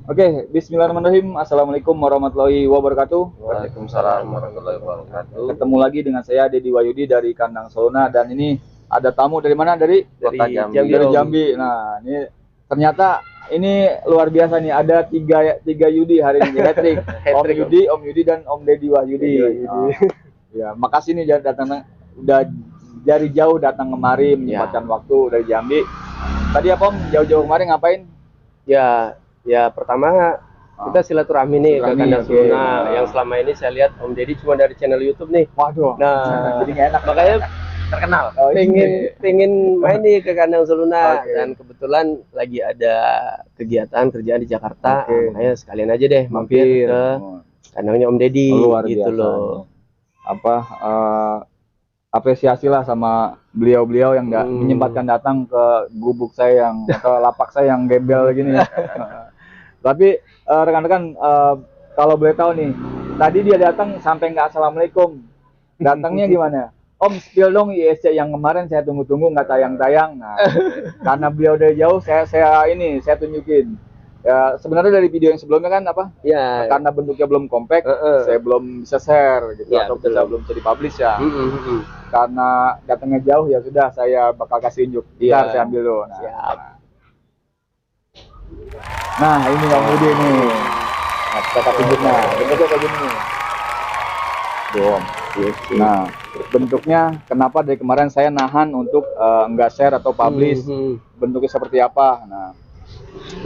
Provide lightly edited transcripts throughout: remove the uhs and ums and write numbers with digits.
Oke, bismillahirrahmanirrahim. Assalamualaikum warahmatullahi wabarakatuh. Waalaikumsalam warahmatullahi wabarakatuh. Ketemu lagi dengan saya Dedi Wahyudi dari Kandang Soluna, dan ini ada tamu dari mana? Dari Kota Jambi. Dari Jambi. Nah, ini ternyata ini luar biasa nih. Ada tiga Yudi hari ini, hat-trick. Om Yudi dan Om Dedi Wahyudi. Nah, ya, makasih nih datang, udah dari jauh datang kemari menyempatkan waktu dari Jambi. Tadi apa Om? Jauh-jauh kemarin ngapain? Ya pertama kita silaturahmi nih ke Kandang Soluna. Yang selama ini saya lihat Om Deddy cuma dari channel YouTube nih. Waduh. Nah, jadi nggak enak. makanya Terkenal. pengen main nih ke Kandang Soluna. Dan kebetulan lagi ada kegiatan kerjaan di Jakarta. Makanya sekalian aja deh mampir ke kandangnya Om Deddy gitu biasa. loh. Apresiasi lah sama beliau-beliau yang nggak menyempatkan datang ke gubuk saya yang atau lapak saya yang gembel gini. Tapi rekan-rekan, kalau boleh tahu nih, tadi dia datang sampai nggak assalamualaikum. Datangnya gimana? Om, spill dong ISC yang kemarin saya tunggu-tunggu nggak tayang-tayang. Nah, karena beliau dari jauh, saya tunjukin. Ya, sebenarnya dari video yang sebelumnya kan apa? Ya. Karena bentuknya belum compact, saya belum bisa share gitu, Ya, atau belum bisa dipublish ya. Karena datangnya jauh, ya sudah, saya bakal kasih unjuk. Bentar, saya ambil dulu. Nah, Siap. Nah, ini Om Yudi nih. Nah, kita kasih unjuknya. Bentuknya kayak gini nih. Tuh. Nah, bentuknya kenapa dari kemarin saya nahan untuk nggak share atau publish. Bentuknya seperti apa? Nah,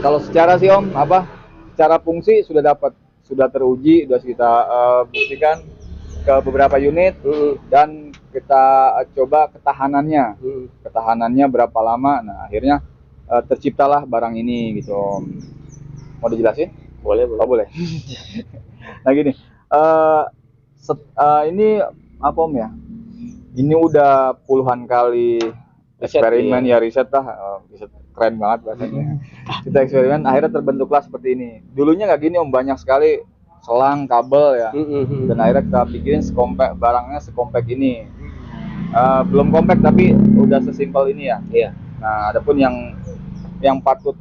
kalau secara sih Om, secara fungsi sudah dapat, sudah teruji, sudah kita buktikan ke beberapa unit, dan kita coba ketahanannya berapa lama. Nah, akhirnya terciptalah barang ini gitu Om. Mau dijelasin? Boleh. Boleh. Nah gini, ini apa Om ya? Ini udah puluhan kali eksperimen, riset lah, riset keren banget bahasanya. Kita eksperimen, akhirnya terbentuklah seperti ini. Dulunya nggak gini Om, banyak sekali selang, kabel ya. Dan akhirnya kita bikin barangnya sekompak ini. Belum kompak tapi udah sesimpel ini ya. Iya. Nah, adapun yang patut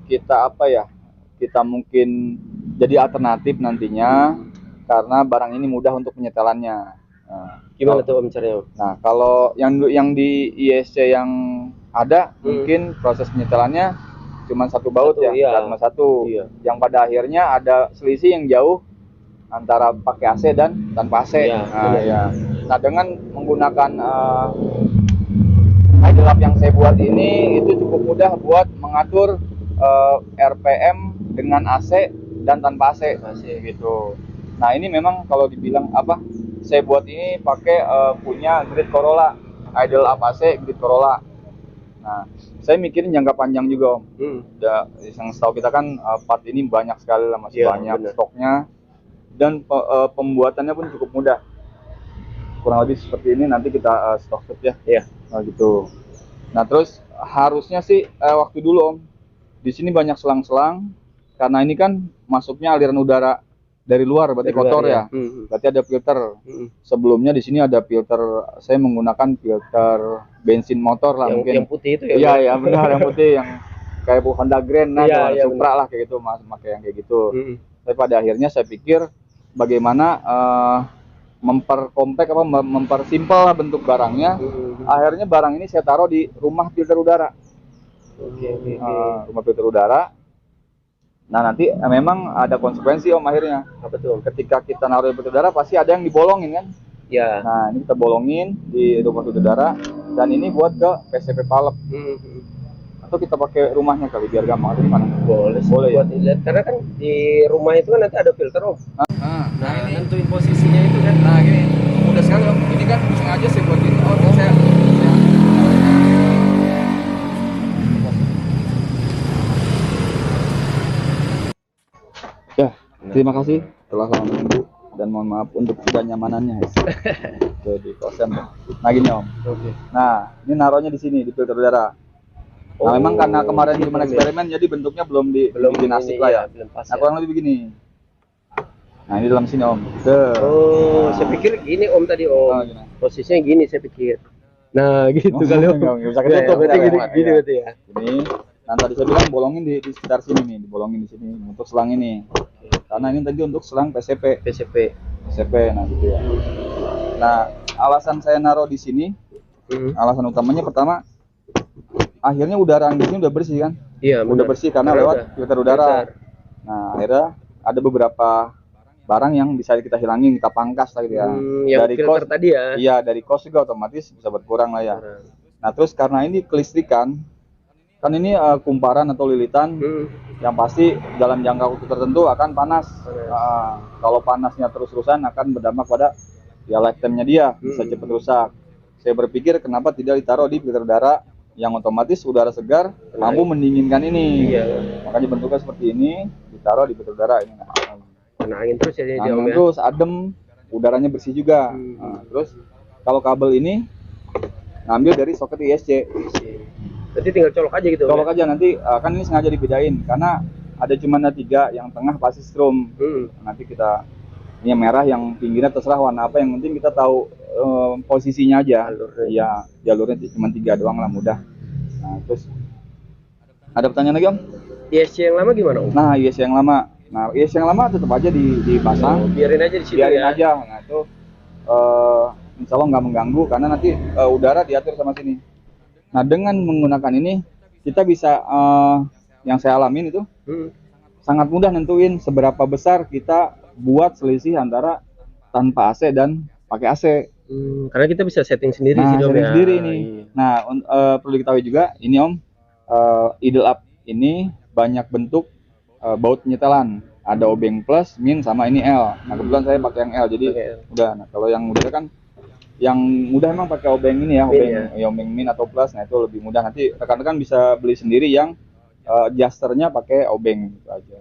kita mungkin jadi alternatif nantinya, karena barang ini mudah untuk penyetelannya. Nah, gimana tuh Om caranya? Nah, kalau yang di ISC yang ada, mungkin proses penyetelannya cuma satu baut cuma satu. Yang pada akhirnya ada selisih yang jauh antara pakai AC dan tanpa AC. Nah, dengan menggunakan idle up yang saya buat ini, itu cukup mudah buat mengatur RPM dengan AC dan tanpa AC gitu. Nah, ini memang kalau dibilang saya buat ini pakai punya Grid Corolla, idle up AC Grid Corolla. Nah, saya mikirin jangka panjang juga Om. Yang setahu kita kan part ini banyak sekali lah, masih banyak stoknya, dan pembuatannya pun cukup mudah. Kurang lebih seperti ini, nanti kita stok ya. Nah, gitu. Nah, terus harusnya sih waktu dulu Om, di sini banyak selang-selang, karena ini kan masuknya aliran udara dari luar, berarti kotor ya. Berarti ada filter. Sebelumnya di sini ada filter, saya menggunakan filter bensin motor lah, mungkin. Yang putih itu ya? Iya, benar, yang putih, yang kayak Honda Grand, Supra lah kayak gitu, pakai yang kayak gitu. Tapi pada akhirnya saya pikir bagaimana mempersimpel lah bentuk barangnya. Akhirnya barang ini saya taruh di rumah filter udara. Rumah filter udara. Nah, nanti memang ada konsekuensi Om akhirnya. Apa tuh? Ketika kita naruh di filter udara, pasti ada yang dibolongin kan? Ya. Nah, ini kita bolongin di rumah filter udara, dan ini buat ke PCP Palep. Atau kita pakai rumahnya kali biar gampang, atau gimana? Boleh ya. Buat dilihat, karena kan di rumah itu kan nanti ada filter Om. Nah, ini nentuin posisinya itu kan. Nah, gini, mudah sekali Om. Ini kan sengaja saya buat ini. Ya, terima kasih telah lama menunggu, dan mohon maaf untuk ketidaknyamanannya ya. Jadi kosen. Nah, gini Om. Nah, ini naruhnya di sini di filter udara. Nah, memang karena kemarin cuma eksperimen, jadi bentuknya belum bikin asik lah ya. Nah, kurang lebih begini. Nah, ini dalam sini Om. Saya pikir gini Om tadi Om. Posisinya gini saya pikir. Nah, gitu kali Om. Nggak bisa ketutup berarti gini berarti ya. Ini. Nah tadi saya bilang bolongin di sekitar sini nih, dibolongin di sini untuk selang ini. Karena ini tadi untuk selang PCP. Nah gitu ya. Nah alasan saya naruh di sini, alasan utamanya pertama, akhirnya udara di sini udah bersih kan? Iya, udah bersih karena lewat filter udara. Nah akhirnya ada beberapa barang yang bisa kita hilangin, kita pangkas lah gitu ya. Dari filter tadi ya. Iya, dari cost juga otomatis bisa berkurang lah ya. Nah terus karena ini kelistrikan, kan ini kumparan atau lilitan, yang pasti dalam jangka waktu tertentu akan panas. Kalau panasnya terus-terusan akan berdampak pada ya lifetime-nya dia, bisa cepat rusak. Saya berpikir kenapa tidak ditaruh di filter udara yang otomatis udara segar mampu mendinginkan ini. Makanya bentuknya seperti ini, ditaruh di filter udara ini. Kena angin terus ya, angin terus, adem, udaranya bersih juga. Nah, terus kalau kabel ini ngambil dari soket ISC. Berarti tinggal colok aja gitu. Colok aja nanti, kan ini sengaja dibedain karena ada cuma 3 yang tengah pasti strom. Nanti kita ini yang merah, yang pinggirnya terserah warna apa, yang penting kita tahu posisinya aja. Iya, jalurnya cuma 3 doang lah, mudah. Nah, terus ada pertanyaan lagi Om? ISC yang lama gimana Om? Nah, ISC yang lama. Nah, ISC yang lama tetap aja dipasang. Biarin aja di situ aja. Nah, itu insya Allah nggak mengganggu karena nanti udara diatur sama sini. Nah, dengan menggunakan ini kita bisa yang saya alamin itu sangat mudah nentuin seberapa besar kita buat selisih antara tanpa AC dan pakai AC. Karena kita bisa setting sendiri sih Om ya. Sendiri nih. Nah, perlu diketahui juga ini Om, idle up ini banyak bentuk baut penyetelan. Ada obeng plus, min, sama ini L. Nah kebetulan saya pakai yang L, jadi udah. Nah kalau yang mudah kan, yang mudah emang pakai obeng ini ya, obeng min atau plus. Nah itu lebih mudah. Nanti rekan-rekan bisa beli sendiri yang adjusternya pakai obeng gitu aja.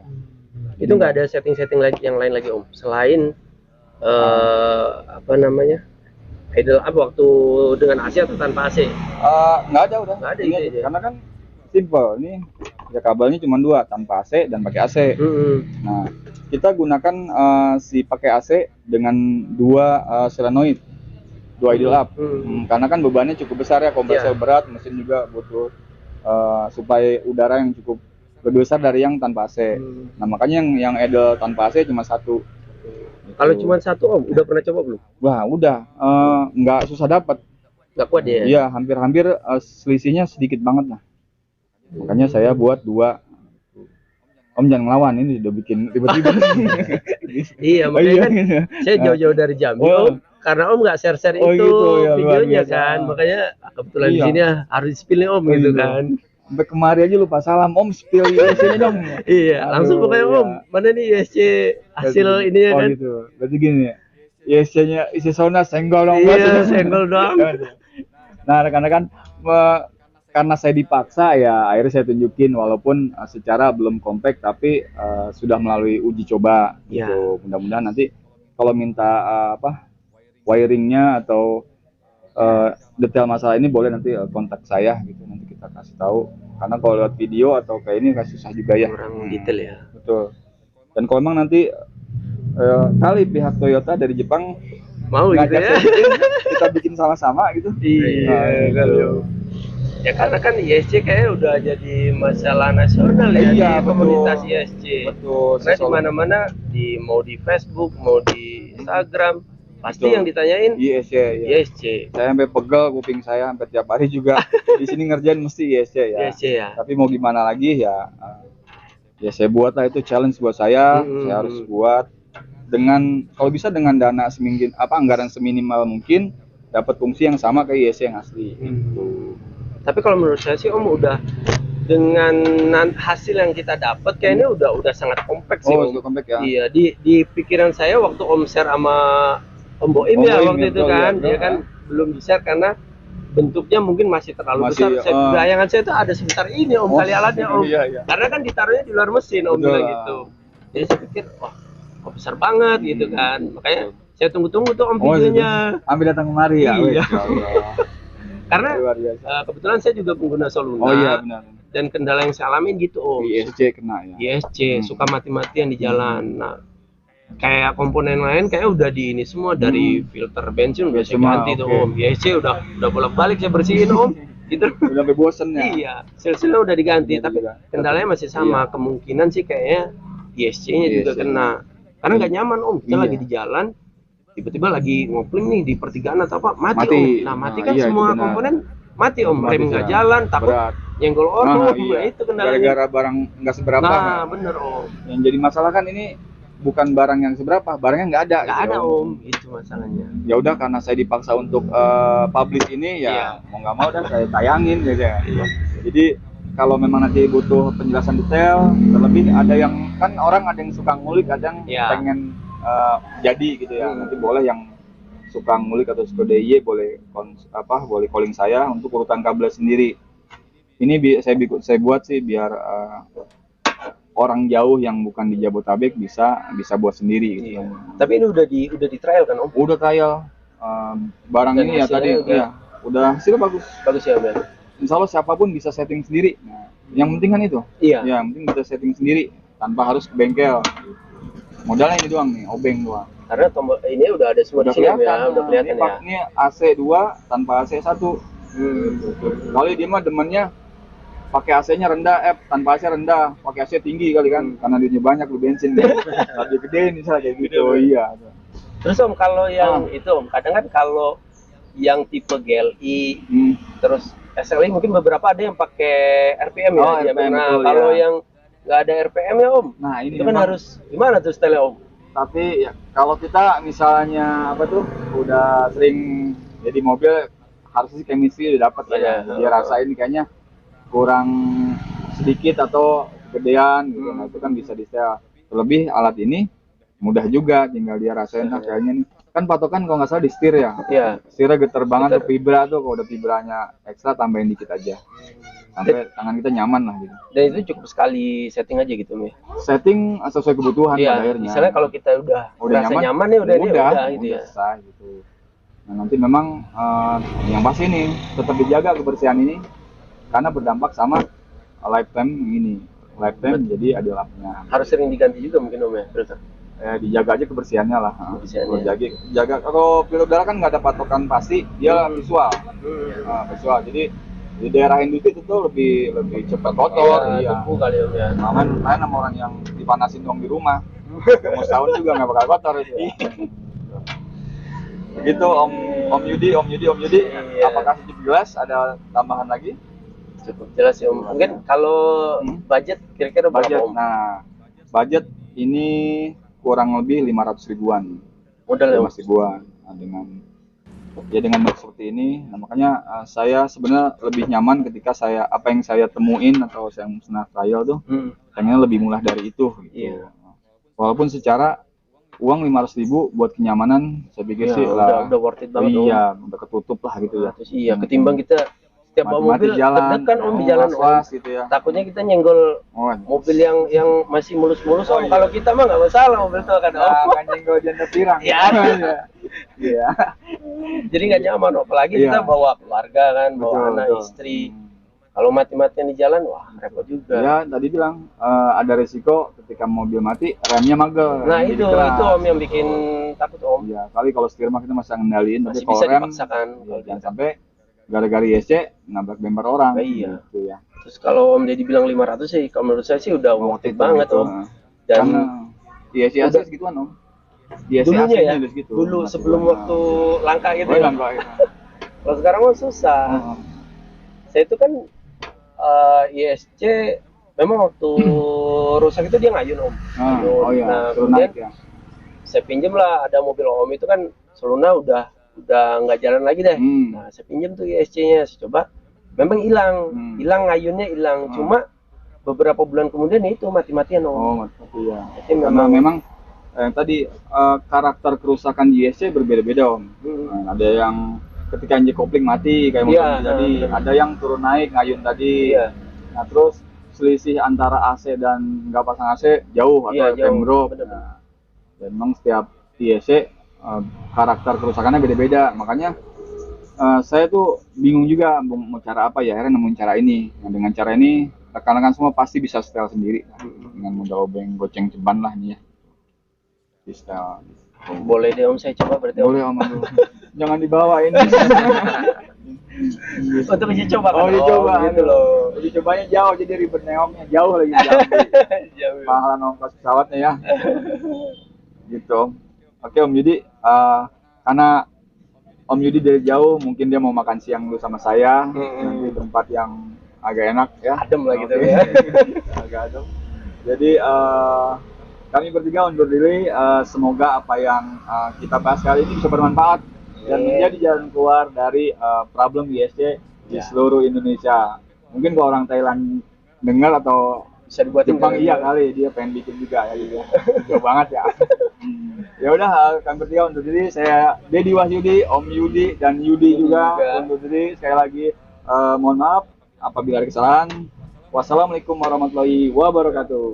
Itu nggak ada setting-setting yang lain lagi Om, selain apa namanya, idle up waktu dengan AC atau tanpa AC? Nggak ada, udah. Nggak ada ini aja. Karena kan simple, ini ya kabelnya cuma 2, tanpa AC dan pakai AC. Nah kita gunakan si pakai AC dengan 2 solenoid, 2 idle up. Karena kan bebannya cukup besar ya, kompresor berat, mesin juga butuh supaya udara yang cukup lebih besar dari yang tanpa AC. Nah makanya yang idle tanpa AC cuma 1. Kalau cuma 1 Om, udah pernah coba belum? Wah udah, nggak susah dapat. Nggak kuat ya? Iya, hampir-hampir selisihnya sedikit banget lah. Makanya saya buat 2. Om jangan ngelawan, ini udah bikin ribet-ribet. Iya, makanya kan saya jauh-jauh dari Jambi Om, karena Om nggak share-share itu gitu, ya, videonya kan, makanya kebetulan di sini harus di-spill Om gitu kan. Sampai kemari aja lupa salam, Om spill ISC-nya dong. Iya, langsung pokoknya Om, mana nih ISC hasil ini ya kan? Gitu. Berarti gini ya, ISC-nya isi sauna senggol dong. Iya, senggol dong. Nah rekan-rekan, karena saya dipaksa ya akhirnya saya tunjukin, walaupun secara belum compact tapi sudah melalui uji coba gitu. Mudah-mudahan nanti kalau minta wiringnya atau detail masalah ini boleh nanti kontak saya gitu, nanti kita kasih tahu. Karena kalau lewat video atau kayak ini kan susah juga ya, kurang detail ya. Betul. Dan kalau memang nanti kali pihak Toyota dari Jepang mau gitu ya, kita bikin sama-sama gitu. Iya, kalau ya karena kan ISC kayaknya udah jadi masalah nasional ya, di komunitas ISC. Betul. Karena di mana-mana, mau di Facebook, mau di Instagram, pasti yang ditanyain ISC. Saya sampai pegel kuping saya, sampai tiap hari juga di sini ngerjain mesti ISC ya. Tapi mau gimana lagi ya saya buat lah, itu challenge buat saya. Saya harus buat dengan, kalau bisa dengan dana anggaran seminimal mungkin, dapat fungsi yang sama kayak ISC yang asli. Tapi kalau menurut saya sih Om, udah dengan hasil yang kita dapat kayaknya udah sangat kompak sih Om. Kompak ya. Iya, di pikiran saya waktu Om share sama Om Boim ya waktu itu kan, dia kan belum di share karena bentuknya mungkin masih terlalu besar. Bayangan saya itu ada sebesar ini Om, kali alatnya Om. Iya. Karena kan ditaruhnya di luar mesin Om bilang gitu. Jadi saya pikir wah kok besar banget gitu kan. Makanya saya tunggu-tunggu tuh Om videonya. Sampai datang kemari ya. Iya. Karena kebetulan saya juga pengguna Soluna. Benar. Dan kendala yang saya alamin gitu Om, ISC kena ya. ISC suka mati-matian di jalan. Nah, kayak komponen lain kayak udah di ini semua, dari filter bensin udah saya ganti tuh Om. ISC udah bolak-balik saya bersihin Om. Gitu. Udah sampai bosen ya. Iya, silsilnya udah diganti, Iya, tapi juga. kendalanya masih sama. Iya. Kemungkinan sih kayaknya ISC-nya juga ISC-nya. kena. Karena nggak nyaman om, kita Iya. lagi di jalan, tiba-tiba lagi ngopling nih di pertigaan atau apa, mati, Mati. om. Nah mati Nah, kan iya, itu semua benar. komponen mati om, Mati rem nggak sudah. jalan, takut Berat. nyenggol orang, Nah, nah, iya. itu kendalanya. Gara-gara barang nggak seberapa. Nah bener om, Yang jadi masalah kan ini bukan barang yang seberapa, barangnya nggak ada. nggak gitu, ada om, itu masalahnya. Ya udah, karena saya dipaksa untuk publish ini ya, Iya. mau nggak mau dah saya tayangin gitu ya. Iya. Jadi kalau memang nanti butuh penjelasan detail, terlebih ada yang kan orang ada yang suka ngulik, ada yang Iya. pengen jadi gitu ya. Hmm. Nanti boleh yang suka ngulik atau suka DIY boleh boleh calling saya untuk urutan kabel sendiri. Ini saya buat sih biar orang jauh yang bukan di Jabotabek bisa buat sendiri gitu. Iya. Tapi ini udah di trial kan om? Udah trial barang Dan ini ya tadi hasilnya udah hasilnya bagus. Bagus ya om ya? Insya Allah siapapun bisa setting sendiri. Nah, yang penting kan itu. Iya. Ya, yang penting bisa setting sendiri tanpa harus ke bengkel. Modalnya ini doang nih, obeng doang. Karena tombol ini udah ada semua di sini Om, ya, udah kelihatan ya. Ini AC 2 tanpa AC 1. Kali dia mah demennya pakai AC-nya rendah, tanpa AC rendah, pakai AC tinggi kali kan, karena duitnya banyak lu bensin. Lebih gedein misalnya kayak gitu. Oh, iya. Terus Om kalau yang itu Om, kadang kan kalau yang tipe GLI terus SLI mungkin beberapa ada yang pakai RPM ya. RPM, nah, betul, kalau ya. yang nggak ada RPM ya Om, Nah, ini itu kan memang, harus gimana tuh style Om? tapi ya, kalau kita misalnya udah sering jadi mobil, harusnya sih chemistry udah dapat ya. Dia rasain kayaknya kurang sedikit atau gedean gitu. Nah, itu kan bisa di setel. Terlebih alat ini mudah juga, tinggal dia rasain kayaknya nih. Kan patokan kalau nggak salah di setir ya. Iya. Setirnya getar banget tuh, vibra tuh, kalau udah vibranya ekstra tambahin dikit aja. Sampai tangan kita nyaman lah gitu. Dan itu cukup sekali setting aja gitu Om ya. Setting sesuai kebutuhan pada akhirnya. Misalnya kalau kita udah merasa nyaman nih udah gitu ya. Selesai gitu. Nah, nanti memang yang pasti nih tetap dijaga kebersihan ini karena berdampak sama lifetime ini. Lifetime jadi ada lapnya. Harus sering diganti juga mungkin Om ya, filter. Dijaga aja kebersihannya lah. Kebersihannya. Jaga kalau pil udara kan nggak ada patokan pasti, dia visual. Visual. Jadi di daerah industri itu tuh lebih cepat kotor. Iya. Debu kali Om ya. Main sama orang yang dipanasin doang di rumah. Mau setahun juga nggak bakal kotor itu. Begitu Om Yudi. Iya. Apakah cukup jelas? Ada tambahan lagi? Cukup jelas ya Om. Mungkin kalau budget kira-kira Budget. berapa Om? Nah, budget ini kurang lebih 500 ribuan. Modal ya Om? 500 ribuan. Nah, dengan model seperti ini, nah makanya saya sebenarnya lebih nyaman ketika apa yang saya temuin atau saya pernah trial tuh, pengen lebih murah dari itu gitu. Iya. Walaupun secara uang 500 ribu buat kenyamanan, saya pikir sih udah worth it banget Om. Iya, udah ketutup lah gitu ya. Terus ketimbang kita setiap bawa mobil deg-degan Om di jalan Om. Gitu ya. Takutnya kita nyenggol mobil yang masih mulus-mulus Om. Kalau kita mah nggak masalah mobil itu kan Om. Kan nyenggol janda pirang. Iya. Iya. Jadi nggak nyaman, apalagi kita bawa keluarga kan, bawa anak, istri. Kalau mati-matian di jalan, wah repot juga. Ya, tadi bilang ada resiko ketika mobil mati, remnya magel. Nah itu Om yang bikin takut Om. Iya, kali kalau setir mah kita masih ngendaliin, tapi kalau bisa rem dipaksakan. Jangan sampai gara-gara ISC nabrak bemper orang. Iya. Gitu ya. Terus kalau Om Deddy bilang 500 sih, kalau menurut saya sih udah worth it banget Om. Dan ISC AC segituan Om. dulunya ya, segitu. dulu sebelum waktu langka gitu ya. Langka, ya. Kalau sekarang mah susah. Saya itu kan ISC memang waktu rusak itu dia ngayun Om. Oh iya, nah kemudian ya. Saya pinjem lah, ada mobil Om itu kan Soluna udah nggak jalan lagi deh. Nah saya pinjem tuh ISC-nya, saya coba, memang hilang ngayunnya hilang. Cuma beberapa bulan kemudian itu mati-matian Om. Oh mati ya. Jadi memang tadi karakter kerusakan di ISC berbeda-beda Om. Ada yang ketika injek kopling mati kayak mobil tadi, ada yang turun naik ngayun tadi. Nah terus selisih antara AC dan nggak pasang AC jauh atau FM drop. Nah, dan memang setiap ISC karakter kerusakannya beda-beda, makanya saya tuh bingung juga mau cara apa ya, akhirnya nemuin cara ini. Nah, dengan cara ini rekan-rekan semua pasti bisa setel sendiri dengan modal obeng goceng ceban lah ini ya. Setel. Boleh deh Om, saya coba berarti Om. Boleh Om, jangan dibawa ini. Untuk uji coba kan? Oh, uji coba gitu loh. Uji cobanya jauh, jadi ribet nengoknya jauh lagi jauh. Jauh. Mahalan ongkos pesawatnya ya. Gitu Om. Oke Om Yudi, karena Om Yudi dari jauh, mungkin dia mau makan siang dulu sama saya. Nanti tempat yang agak enak ya. Adem lah gitu Oke. ya. Agak adem. Jadi kami bertiga undur diri. Semoga apa yang kita bahas kali ini bisa bermanfaat dan menjadi jalan keluar dari problem ISC di seluruh Indonesia. Mungkin kalau orang Thailand dengar atau Bisa dibuatin Jepang jalan iya keluar. kali dia pengen bikin juga ya gitu. Jauh banget ya. Ya udah kami bertiga undur diri. Saya Dedi Wahyudi, Om Yudi dan Yudi juga undur diri. Sekali lagi mohon maaf apabila ada kesalahan. Wassalamualaikum warahmatullahi wabarakatuh.